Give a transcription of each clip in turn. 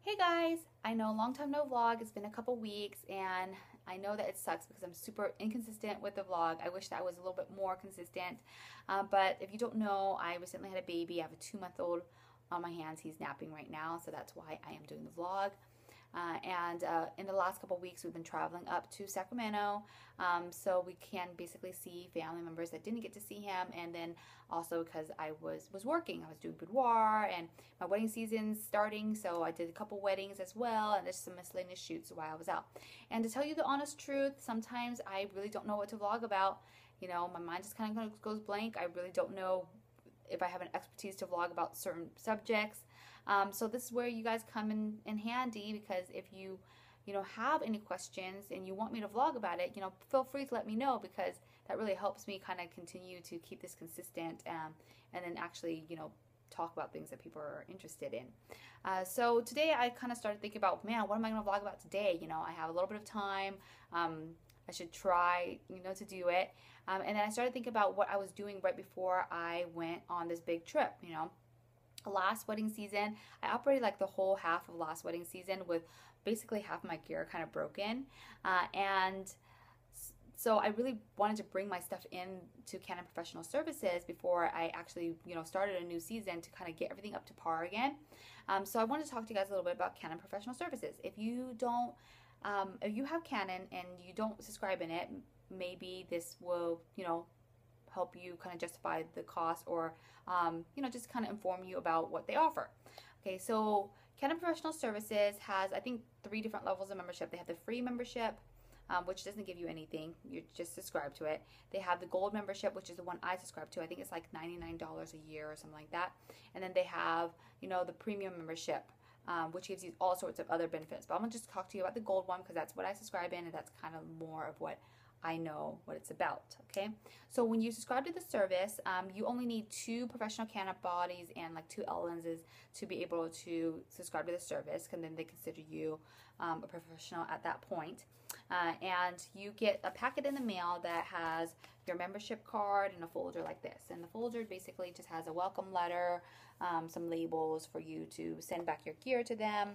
Hey guys, I know long time no vlog. It's been a couple weeks and I know that it sucks because I'm super inconsistent with the vlog. I wish that I was a little bit more consistent. But if you don't know, I recently had a baby. I have a 2-month-old on my hands. He's napping right now, so that's why I am doing the vlog. And in the last couple weeks, we've been traveling up to Sacramento, so we can basically see family members that didn't get to see him, and then also because I was working, I was doing boudoir, and my wedding season's starting, so I did a couple weddings as well, and there's some miscellaneous shoots while I was out. And to tell you the honest truth, sometimes I really don't know what to vlog about. You know, my mind just kind of goes blank. I really don't know if I have an expertise to vlog about certain subjects. So this is where you guys come in handy, because if you have any questions and you want me to vlog about it, feel free to let me know, because that really helps me kind of continue to keep this consistent, and then actually talk about things that people are interested in. So today I kind of started thinking about, man, what am I going to vlog about today? I have a little bit of time. I should try to do it. And then I started thinking about what I was doing right before I went on this big trip. Last wedding season, I operated like the whole half of last wedding season with basically half my gear kind of broken, and so I really wanted to bring my stuff in to Canon Professional Services before I actually started a new season, to kind of get everything up to par again. So I wanted to talk to you guys a little bit about Canon Professional Services. If you have Canon and you don't subscribe in it, maybe this will help you kind of justify the cost, or just kind of inform you about what they offer. Okay, so Canon Professional Services has, I think, 3 different levels of membership. They have the free membership, which doesn't give you anything. You just subscribe to it. They have the gold membership, which is the one I subscribe to. I think it's like $99 a year or something like that. And then they have, the premium membership, which gives you all sorts of other benefits. But I'm going to just talk to you about the gold one, because that's what I subscribe in, and that's kind of more of what I know what it's about. Okay, so when you subscribe to the service, you only need 2 professional Canon bodies and like 2 L lenses to be able to subscribe to the service, and then they consider you a professional at that point. And you get a packet in the mail that has your membership card and a folder like this. And the folder basically just has a welcome letter, some labels for you to send back your gear to them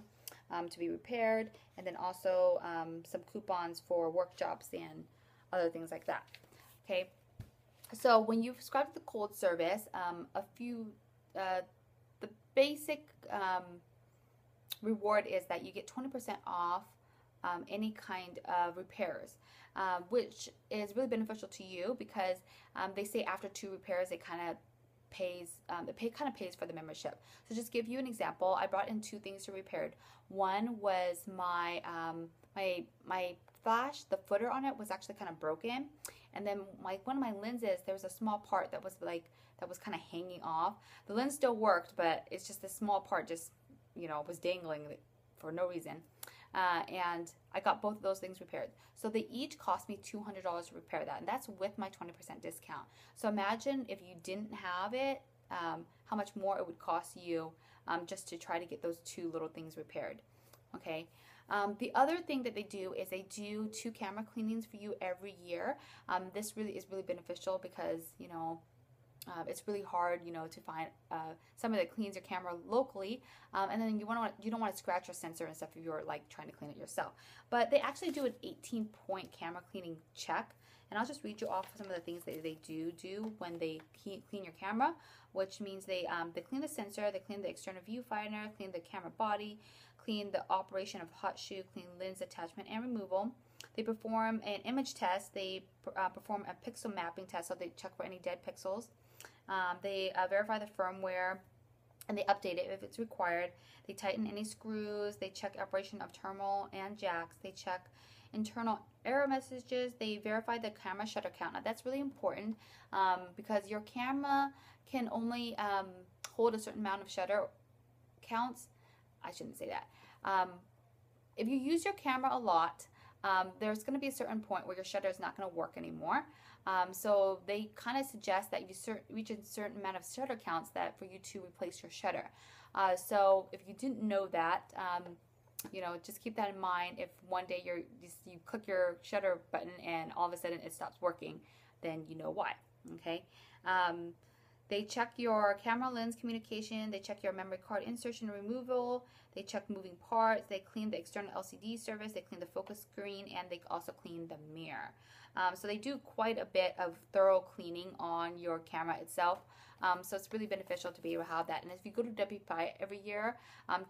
to be repaired, and then also some coupons for work jobs and other things like that. Okay, so when you subscribe to the cold service, the basic reward is that you get 20% off any kind of repairs, which is really beneficial to you, because they say after 2 repairs it kind of pays, pays for the membership. So just give you an example, I brought in 2 things to repaired. One was my my flash, the footer on it was actually kind of broken, and then one of my lenses, there was a small part that was kind of hanging off. The lens still worked, but it's just this small part just was dangling for no reason, and I got both of those things repaired. So they each cost me $200 to repair that, and that's with my 20% discount. So imagine if you didn't have it, how much more it would cost you just to try to get those 2 little things repaired. Okay. The other thing that they do is they do 2 camera cleanings for you every year. This really is really beneficial, because it's really hard to find somebody that cleans your camera locally, and then you don't want to scratch your sensor and stuff if you're like trying to clean it yourself. But they actually do an 18-point camera cleaning check, and I'll just read you off some of the things that they do when they clean your camera, which means they clean the sensor, they clean the external viewfinder, clean the camera body, clean the operation of hot shoe, clean lens attachment and removal. They perform an image test. They perform a pixel mapping test, so they check for any dead pixels. They verify the firmware, and they update it if it's required. They tighten any screws. They check operation of terminal and jacks. They check internal error messages. They verify the camera shutter count. Now that's really important, because your camera can only hold a certain amount of shutter counts. I shouldn't say that. If you use your camera a lot, there's going to be a certain point where your shutter is not going to work anymore. So they kind of suggest that you reach a certain amount of shutter counts that for you to replace your shutter. So if you didn't know that, just keep that in mind. If one day you click your shutter button and all of a sudden it stops working, then you know why. Okay. They check your camera lens communication, they check your memory card insertion and removal, they check moving parts, they clean the external LCD surface, they clean the focus screen, and they also clean the mirror. So they do quite a bit of thorough cleaning on your camera itself. So it's really beneficial to be able to have that. And if you go to WPI every year,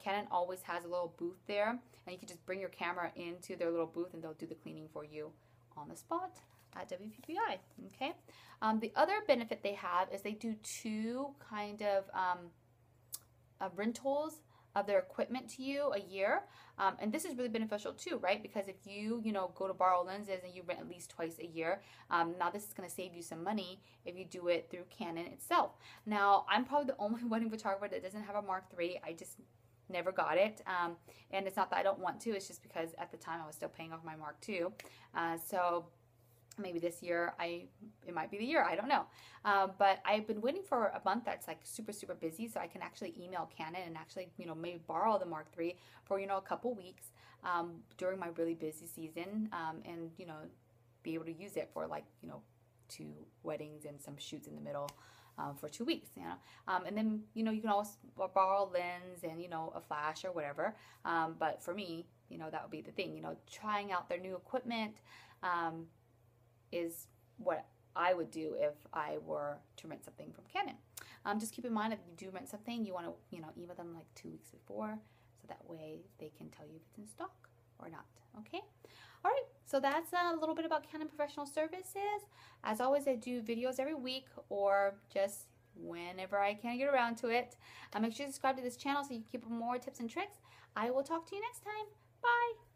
Canon always has a little booth there, and you can just bring your camera into their little booth and they'll do the cleaning for you on the spot at WPPI. Okay. The other benefit they have is they do two kind of rentals of their equipment to you a year, and this is really beneficial too, right? Because if you go to borrow lenses and you rent at least twice a year, now this is going to save you some money if you do it through Canon itself. Now I'm probably the only wedding photographer that doesn't have a Mark III. I just never got it, and it's not that I don't want to, it's just because at the time I was still paying off my Mark II. So maybe this year it might be the year, I don't know. But I've been waiting for a month that's like super busy, so I can actually email Canon and actually maybe borrow the Mark III for a couple weeks during my really busy season, and be able to use it for like 2 weddings and some shoots in the middle for 2 weeks, and then you can always borrow a lens and a flash or whatever, but for me that would be the thing. Trying out their new equipment is what I would do if I were to rent something from Canon. Just keep in mind, if you do rent something, you want to email them like 2 weeks before, so that way they can tell you if it's in stock or not. Okay. All right, so that's a little bit about Canon Professional Services. As always, I do videos every week or just whenever I can get around to it. Make sure you subscribe to this channel so you keep more tips and tricks. I will talk to you next time. Bye.